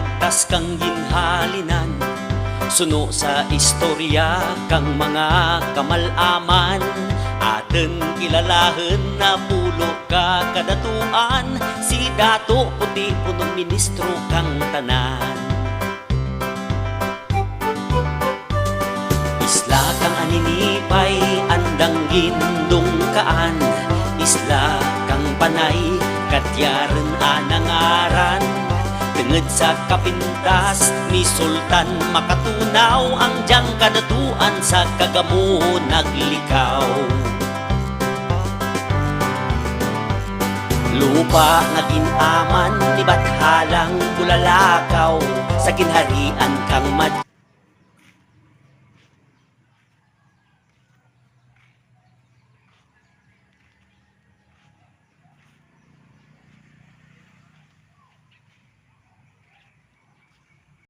Nagtas kang ginhalinan, suno sa istorya kang mga kamalaman. Aten kilalahen na pulo ka kadatuan, si Dato Puti punong ministro kang tanan. Isla kang aninipay, andang gindungkaan, isla kang panay, katyaren anangaran. Tenged sa kapintas ni Sultan makatunaw, ang diyang kadatuan sa kagamo naglikaw. Lupa nga ginaman ni Bathalang Bulalakaw, sa ginharian kang